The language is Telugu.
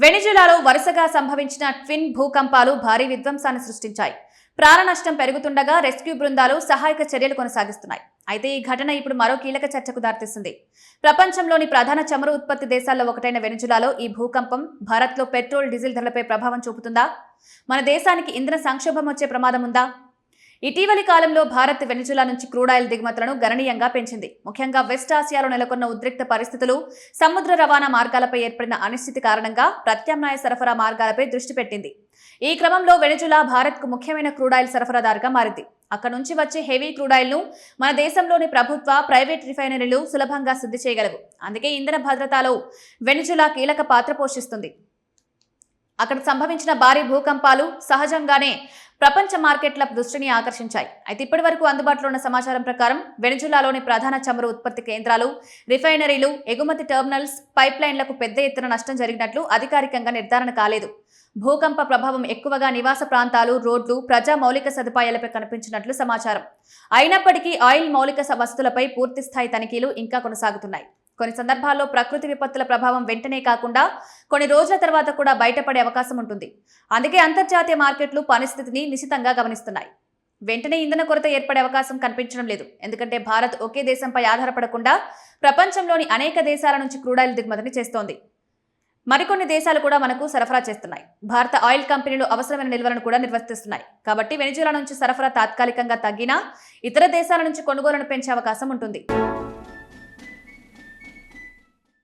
వెనిజులాలో వరుసగా సంభవించిన ట్విన్ భూకంపాలు భారీ విధ్వంసాన్ని సృష్టించాయి. ప్రాణ నష్టం పెరుగుతుండగా రెస్క్యూ బృందాలు సహాయక చర్యలు కొనసాగిస్తున్నాయి. అయితే ఈ ఘటన ఇప్పుడు మరో కీలక చర్చకు దారితీస్తుంది. ప్రపంచంలోని ప్రధాన చమురు ఉత్పత్తి దేశాల్లో ఒకటైన వెనిజులాలో ఈ భూకంపం భారత్లో పెట్రోల్, డీజిల్ ధరలపై ప్రభావం చూపుతుందా? మన దేశానికి ఇంధన సంక్షోభం వచ్చే ప్రమాదం ఉందా? ఇటీవలి కాలంలో భారత్ వెనిజులా నుంచి క్రూడాయిల్ దిగుమతులను గణనీయంగా పెంచింది. ముఖ్యంగా వెస్ట్ ఆసియాలో నెలకొన్న ఉద్రిక్త పరిస్థితులు, సముద్ర రవాణా మార్గాలపై ఏర్పడిన అనిశ్చితి కారణంగా ప్రత్యామ్నాయ సరఫరా మార్గాలపై దృష్టి పెట్టింది. ఈ క్రమంలో వెనిజులా భారత్కు ముఖ్యమైన క్రూడాయిల్ సరఫరాదారుగా మారింది. అక్కడ నుంచి వచ్చే హెవీ క్రూడాయిల్ను మన దేశంలోని ప్రభుత్వ, ప్రైవేట్ రిఫైనరీలు సులభంగా శుద్ధి చేయగలవు. అందుకే ఇంధన భద్రతలో వెనిజులా కీలక పాత్ర పోషిస్తుంది. అక్కడ సంభవించిన భారీ భూకంపాలు సహజంగానే ప్రపంచ మార్కెట్ల దృష్టిని ఆకర్షించాయి. అయితే ఇప్పటి వరకు అందుబాటులో ఉన్న సమాచారం ప్రకారం వెనిజులాలోని ప్రధాన చమురు ఉత్పత్తి కేంద్రాలు, రిఫైనరీలు, ఎగుమతి టెర్మినల్స్, పైప్లైన్లకు పెద్ద ఎత్తున నష్టం జరిగినట్లు అధికారికంగా నిర్ధారణ కాలేదు. భూకంప ప్రభావం ఎక్కువగా నివాస ప్రాంతాలు, రోడ్లు, ప్రజా మౌలిక సదుపాయాలపై కనిపించినట్లు సమాచారం. అయినప్పటికీ ఆయిల్ మౌలిక వస్తువులపై పూర్తిస్థాయి తనిఖీలు ఇంకా కొనసాగుతున్నాయి. కొన్ని సందర్భాల్లో ప్రకృతి విపత్తుల ప్రభావం వెంటనే కాకుండా కొన్ని రోజుల తర్వాత కూడా బయటపడే అవకాశం ఉంటుంది. అందుకే అంతర్జాతీయ మార్కెట్లు పరిస్థితిని నిశితంగా గమనిస్తున్నాయి. వెంటనే ఇంధన కొరత ఏర్పడే అవకాశం కనిపించడం లేదు. ఎందుకంటే భారత్ ఒకే దేశంపై ఆధారపడకుండా ప్రపంచంలోని అనేక దేశాల నుంచి క్రూడాయిల్ దిగుమతిని చేస్తోంది. మరికొన్ని దేశాలు కూడా మనకు సరఫరా చేస్తున్నాయి. భారత ఆయిల్ కంపెనీలు అవసరమైన నిల్వలను కూడా నిర్వర్తిస్తున్నాయి. కాబట్టి వెనిజులా నుంచి సరఫరా తాత్కాలికంగా తగ్గినా ఇతర దేశాల నుంచి కొనుగోలును పెంచే అవకాశం ఉంటుంది.